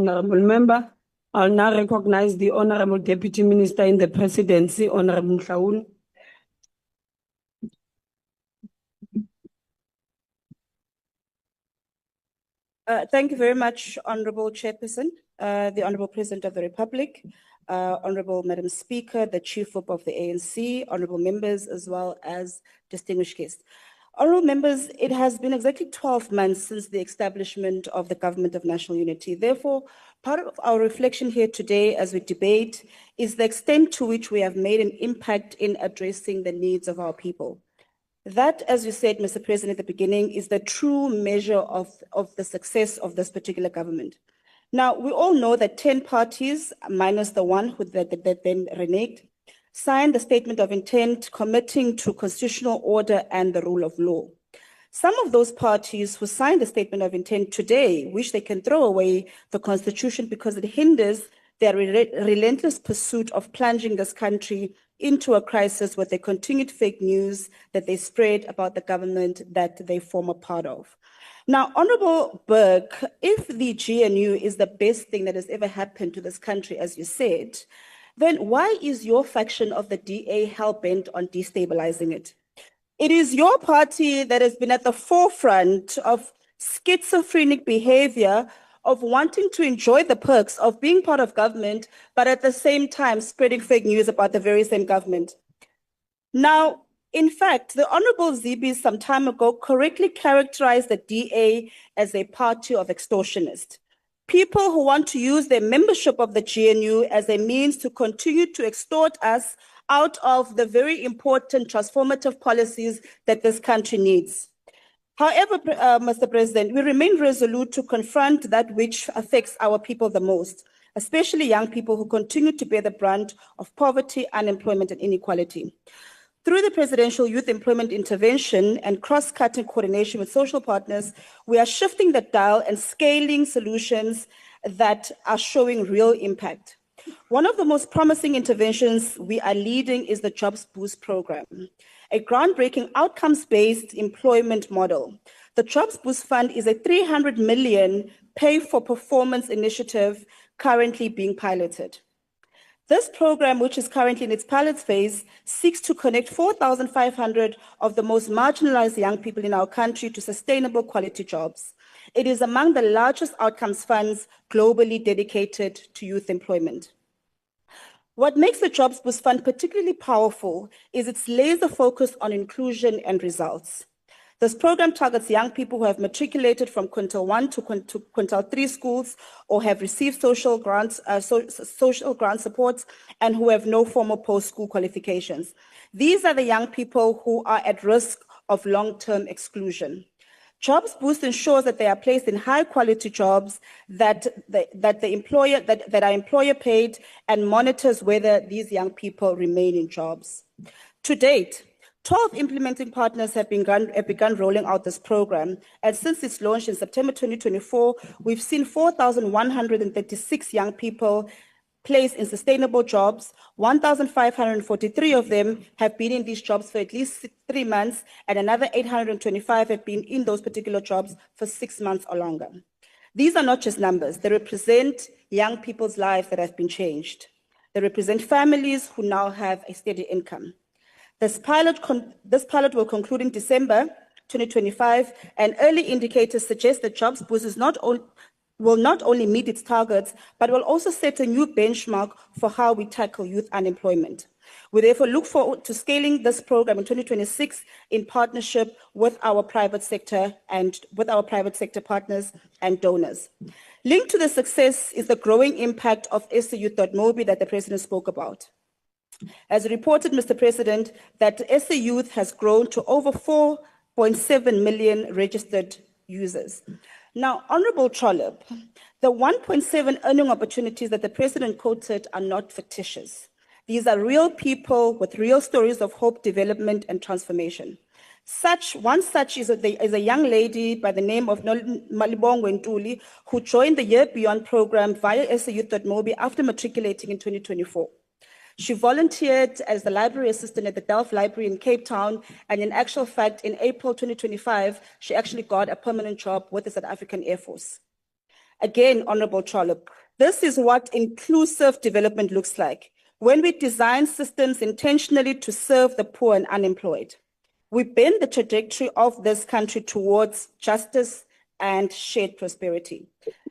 honorable member. I'll now recognize the Honorable Deputy Minister in the Presidency, Honorable Mhlaun. Thank you very much, Honorable Chairperson, the Honorable President of the Republic, Honorable Madam Speaker, the Chief Whip of the ANC, Honorable members, as well as distinguished guests. Honorable members, it has been exactly 12 months since the establishment of the Government of National Unity. Therefore, part of our reflection here today as we debate is the extent to which we have made an impact in addressing the needs of our people. That, as you said, Mr. President, at the beginning, is the true measure of the success of this particular government. Now, we all know that 10 parties, minus the one that then reneged, signed the statement of intent committing to constitutional order and the rule of law. Some of those parties who signed the statement of intent today wish they can throw away the constitution because it hinders their relentless pursuit of plunging this country into a crisis with the continued fake news that they spread about the government that they form a part of. Now, Honorable Burke, if the GNU is the best thing that has ever happened to this country, as you said, then why is your faction of the DA hell-bent on destabilizing it? It is your party that has been at the forefront of schizophrenic behavior of wanting to enjoy the perks of being part of government, but at the same time spreading fake news about the very same government. Now, in fact, the Honorable Zibi some time ago correctly characterized the DA as a party of extortionists. People who want to use their membership of the GNU as a means to continue to extort us out of the very important transformative policies that this country needs. However, Mr. President, we remain resolute to confront that which affects our people the most, especially young people who continue to bear the brunt of poverty, unemployment, and inequality. Through the Presidential Youth Employment Intervention and cross-cutting coordination with social partners, we are shifting the dial and scaling solutions that are showing real impact. One of the most promising interventions we are leading is the Jobs Boost program, a groundbreaking outcomes-based employment model. The Jobs Boost Fund is a 300 million pay-for-performance initiative currently being piloted. This program, which is currently in its pilot phase, seeks to connect 4,500 of the most marginalized young people in our country to sustainable quality jobs. It is among the largest outcomes funds globally dedicated to youth employment. What makes the Jobs Boost Fund particularly powerful is its laser focus on inclusion and results. This program targets young people who have matriculated from Quintile 1 to Quintile 3 schools or have received social grant supports and who have no formal post-school qualifications. These are the young people who are at risk of long-term exclusion. Jobs Boost ensures that they are placed in high-quality jobs that are employer-paid and monitors whether these young people remain in jobs. To date, 12 implementing partners have begun rolling out this program, and since its launch in September 2024, we've seen 4,136 young people placed in sustainable jobs. 1,543 of them have been in these jobs for at least 3 months, and another 825 have been in those particular jobs for 6 months or longer. These are not just numbers. They represent young people's lives that have been changed. They represent families who now have a steady income. This pilot will conclude in December 2025, and early indicators suggest that Jobs Boost will not only meet its targets, but will also set a new benchmark for how we tackle youth unemployment. We therefore look forward to scaling this program in 2026 in partnership with our private sector partners and donors. Linked to the success is the growing impact of SAYouth.mobi that the President spoke about. As reported, Mr. President, that SA Youth has grown to over 4.7 million registered users. Now, Honorable Trollip, the 1.7 earning opportunities that the President quoted are not fictitious. These are real people with real stories of hope, development, and transformation. One such is a young lady by the name of Malibongwe Ntuli, who joined the Year Beyond program via SAYouth.mobi after matriculating in 2024. She volunteered as the library assistant at the Delft Library in Cape Town, and in actual fact, in April 2025, she actually got a permanent job with the South African Air Force. Again, Honorable Trollop, this is what inclusive development looks like. When we design systems intentionally to serve the poor and unemployed, we bend the trajectory of this country towards justice and shared prosperity.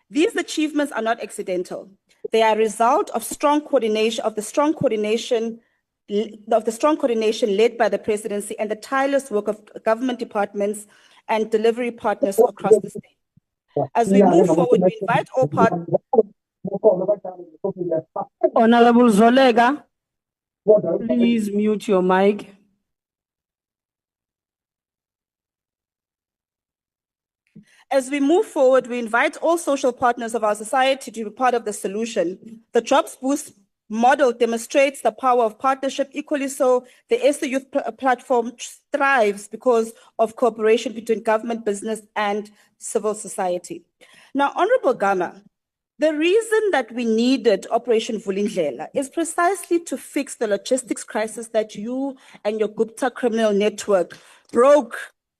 These achievements are not accidental. They are a result of strong coordination led by the presidency and the tireless work of government departments and delivery partners across the state. As we move forward, we invite all partners. Honorable Zolega, please mute your mic. As we move forward, we invite all social partners of our society to be part of the solution. The Jobs Boost model demonstrates the power of partnership. Equally so, the SA Youth Platform thrives because of cooperation between government, business, and civil society. Now, Honorable Gama, the reason that we needed Operation Vulindlela is precisely to fix the logistics crisis that you and your Gupta criminal network broke,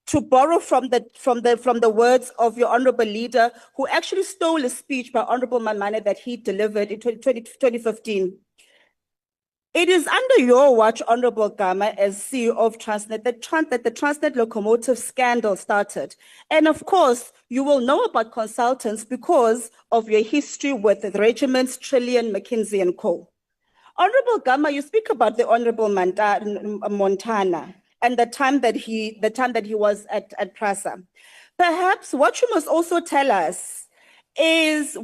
to borrow from the words of your honorable leader, who actually stole a speech by Honorable Manmane that he delivered in 2015. It is under your watch, Honorable Gama, as CEO of Transnet, that the Transnet locomotive scandal started. And of course, you will know about consultants because of your history with the regiments Trillian, McKinsey and Co. Honorable Gama, you speak about the Honorable Montana and the time that he was at Prasa. Perhaps what you must also tell us is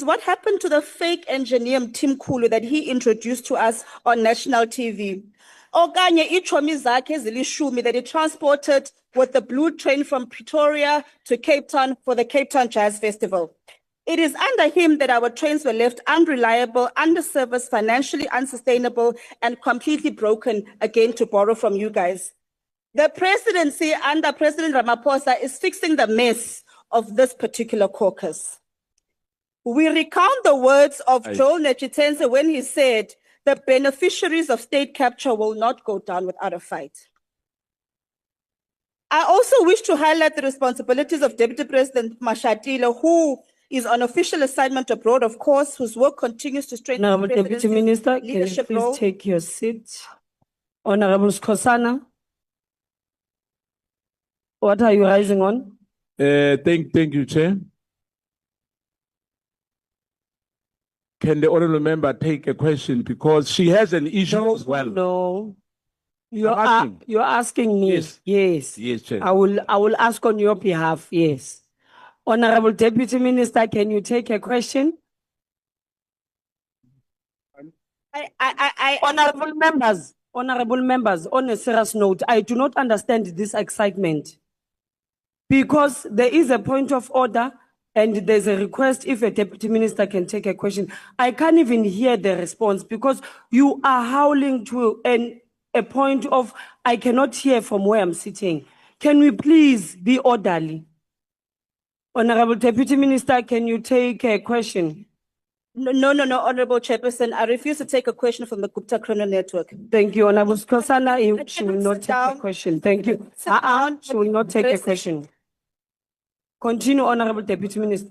what happened to the fake engineer Tim Kulu that he introduced to us on national TV. Okanye ichomi zakhe ezilishumi that he transported with the blue train from Pretoria to Cape Town for the Cape Town Jazz Festival. It is under him that our trains were left unreliable, underserviced, financially unsustainable, and completely broken, again, to borrow from you guys. The presidency under President Ramaphosa is fixing the mess of this particular caucus. We recount the words of Joel Netshitenzhe when he said, the beneficiaries of state capture will not go down without a fight. I also wish to highlight the responsibilities of Deputy President Mashatile, who is on official assignment abroad, of course, whose work continues to strengthen Honorable the Deputy Minister, can you leadership please role. take your seat? Honorable Skosana, what are you rising on? Thank you, Chair. Can the honorable member take a question because she has an issue as well? No. I'm You're asking me. Yes. Yes. Yes, Chair. I will ask on your behalf. Yes. Honorable Deputy Minister, can you take a question? Honorable members, on a serious note, I do not understand this excitement because there is a point of order and there's a request if a deputy minister can take a question. I can't even hear the response because you are howling to a point of I cannot hear from where I'm sitting. Can we please be orderly? Honorable Deputy Minister, can you take a question? No, Honorable Chairperson, I refuse to take a question from the Gupta criminal network. Thank you, Honorable Skosana. She will not sit take down. a question. Thank you. Sit down. She will not take a question. Continue, Honorable Deputy Minister.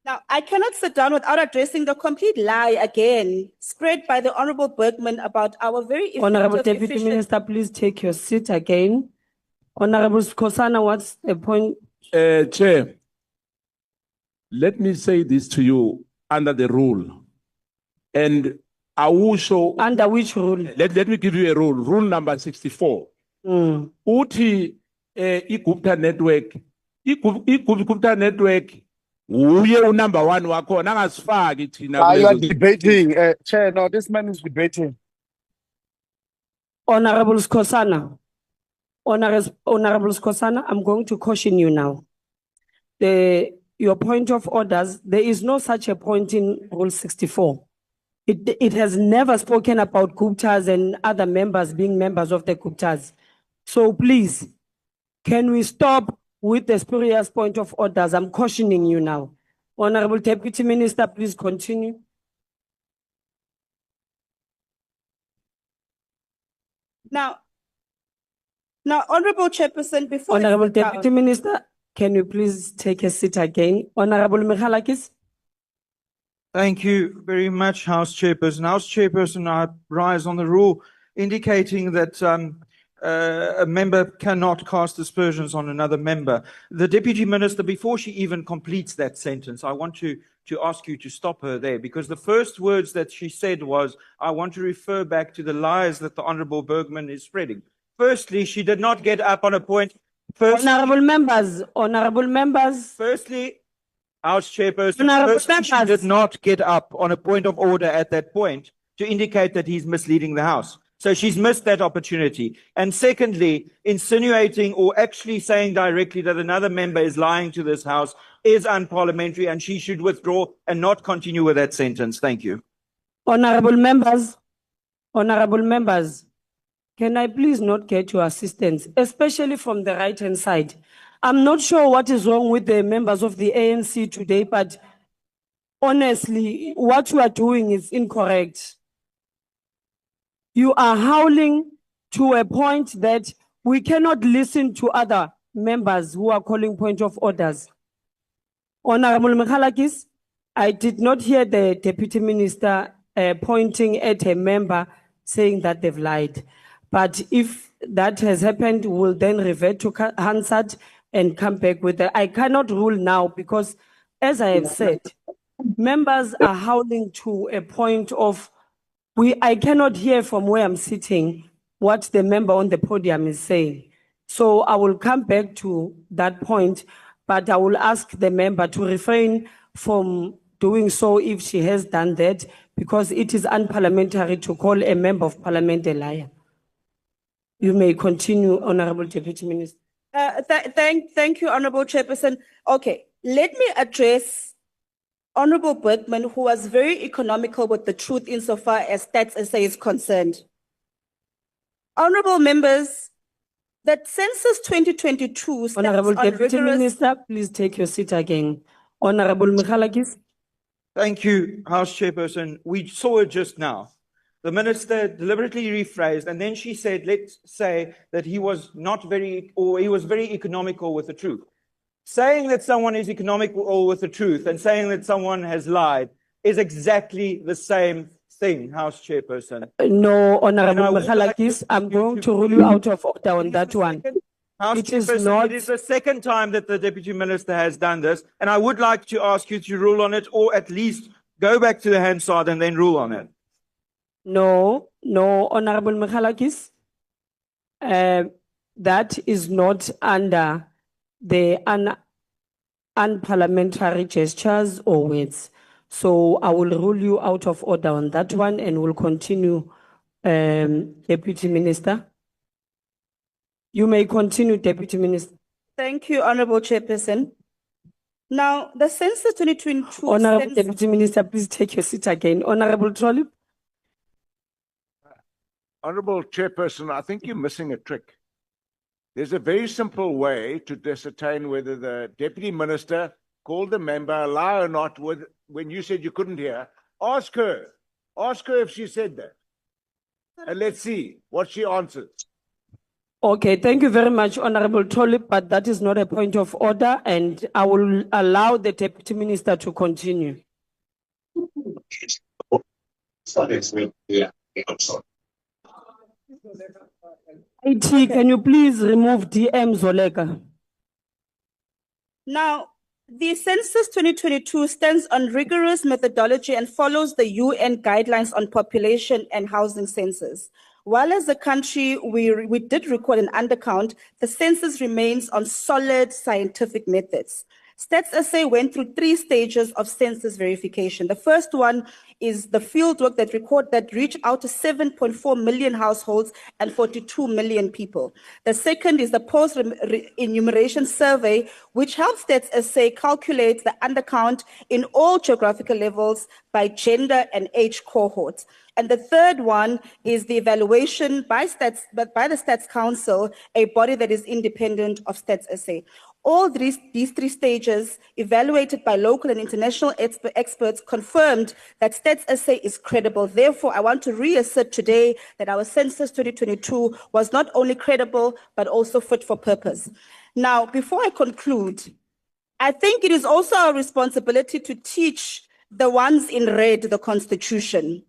Now, I cannot sit down without addressing the complete lie again spread by the Honorable Bergman about our very effective, Honorable Deputy Minister, please take your seat again. Honorable Skosana, what's the point? Chair, let me say this to you under the rule. And I will show. Under which rule? Let me give you a rule. Rule number 64. Uti Gupta network. Gupta network. Uye number one wako nangasifaki thina You are kulezo. debating. Chair, no, this man is debating. Honorable Skosana. Honorable Skosana, I'm going to caution you now. Your point of orders, there is no such a point in Rule 64. It has never spoken about Guptas and other members being members of the Guptas. So please, can we stop with the spurious point of orders? I'm cautioning you now. Honorable Deputy Minister, please continue. Now, Honorable Chairperson, before Honorable Deputy Minister, Can you please take a seat again? Honorable Michalakis? Thank you very much, House Chairperson. House Chairperson, I rise on the rule indicating that a member cannot cast aspersions on another member. The Deputy Minister, before she even completes that sentence, I want to ask you to stop her there, because the first words that she said was, I want to refer back to the lies that the Honourable Bergman is spreading. Firstly, she did not get up on a point. Honorable members. Firstly, House Chairperson, Honourable firstly, she members. did not get up on a point of order at that point to indicate that he's misleading the House. So she's missed that opportunity. And secondly, insinuating or actually saying directly that another member is lying to this House is unparliamentary, and she should withdraw and not continue with that sentence. Thank you. Honorable members, can I please not get your assistance, especially from the right-hand side? I'm not sure what is wrong with the members of the ANC today, but honestly, what you are doing is incorrect. You are howling to a point that we cannot listen to other members who are calling point of orders. Honorable Michalakis, I did not hear the Deputy Minister pointing at a member saying that they've lied. But if that has happened, we'll then revert to Hansard and come back with that. I cannot rule now because, as I have said, members are howling to a point of I cannot hear from where I'm sitting what the member on the podium is saying. So I will come back to that point, but I will ask the member to refrain from doing so if she has done that, because it is unparliamentary to call a member of parliament a liar. You may continue, Honorable Deputy Minister. Thank you, Honorable Chairperson. Okay, let me address Honorable Bergman, who was very economical with the truth insofar as Stats SA is concerned. Honorable members, that Census 2022 stands Honorable on Deputy rigorous... Minister, please take your seat again. Honorable Michalakis. Thank you, House Chairperson. We saw it just now. The Minister deliberately rephrased, and then she said, let's say that he was very economical with the truth. Saying that someone is economical with the truth and saying that someone has lied is exactly the same thing, House Chairperson. No, Honorable Michalakis, I'm going to rule you out of order on that one. House Chairperson, it is the second time that the Deputy Minister has done this, and I would like to ask you to rule on it, or at least go back to the Hansard and then rule on it. No, Honorable Michalakis. That is not under the unparliamentary gestures or words. So I will rule you out of order on that one and will continue, Deputy Minister. You may continue, Deputy Minister. Thank you, Honorable Chairperson. Now, the Census 2022... Honorable Deputy Minister, please take your seat again. Honorable Trollip. Honorable Chairperson, I think you're missing a trick. There's a very simple way to ascertain whether the Deputy Minister called the member a lie or not when you said you couldn't hear. Ask her if she said that. And let's see what she answers. Okay, thank you very much, Honorable Trollip, but that is not a point of order, and I will allow the Deputy Minister to continue. IT, can you please remove DM Zolega? Now, the Census 2022 stands on rigorous methodology and follows the UN guidelines on population and housing census. While as a country, we did record an undercount, the census remains on solid scientific methods. Stats SA went through 3 stages of census verification. The first one is the fieldwork that reached out to 7.4 million households and 42 million people. The second is the post-enumeration survey, which helps Stats SA calculate the undercount in all geographical levels by gender and age cohorts. And the third one is the evaluation by the Stats Council, a body that is independent of Stats SA. All these 3 stages, evaluated by local and international experts, confirmed that Stats SA is credible. Therefore, I want to reassert today that our Census 2022 was not only credible, but also fit for purpose. Now, before I conclude, I think it is also our responsibility to teach the ones in red the Constitution.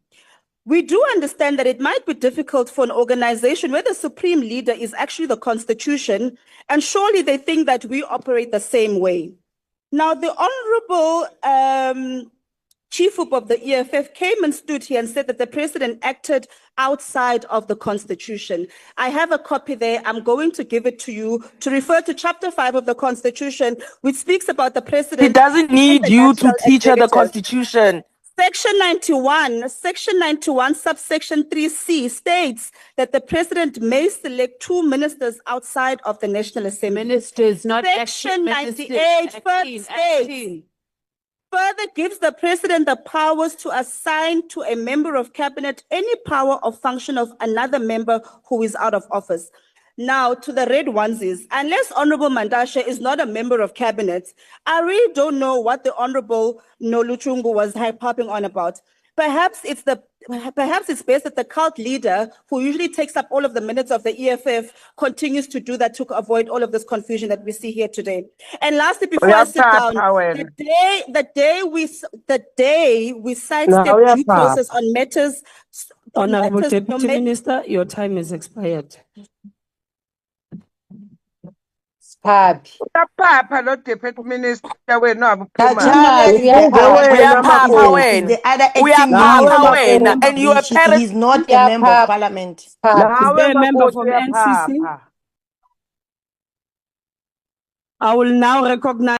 We do understand that it might be difficult for an organization where the supreme leader is actually the Constitution, and surely they think that we operate the same way. Now, the Honorable Chief Whip of the EFF came and stood here and said that the president acted outside of the Constitution. I have a copy there. I'm going to give it to you to refer to Chapter 5 of the Constitution, which speaks about the president. He doesn't need you to teach her the executive. Constitution. Section 91, subsection 3C states that the president may select 2 ministers outside of the National Assembly. Ministers, not Section 98 further states, further gives the president the powers to assign to a member of cabinet any power or function of another member who is out of office. Now, to the red onesies, unless Honorable Mandasha is not a member of cabinet, I really don't know what the Honorable Noluchungu was harping on about. Perhaps it's best that the cult leader, who usually takes up all of the minutes of the EFF, continues to do that to avoid all of this confusion that we see here today. And lastly, before I sit down, the day we sidestep due process on matters. Honorable Deputy Minister, your time is expired. Papa, not Deputy Minister, we're not. We are Papa when. We are Papa when. And you are parent. He's not a member of parliament. Is there a member from NCC? I will now recognize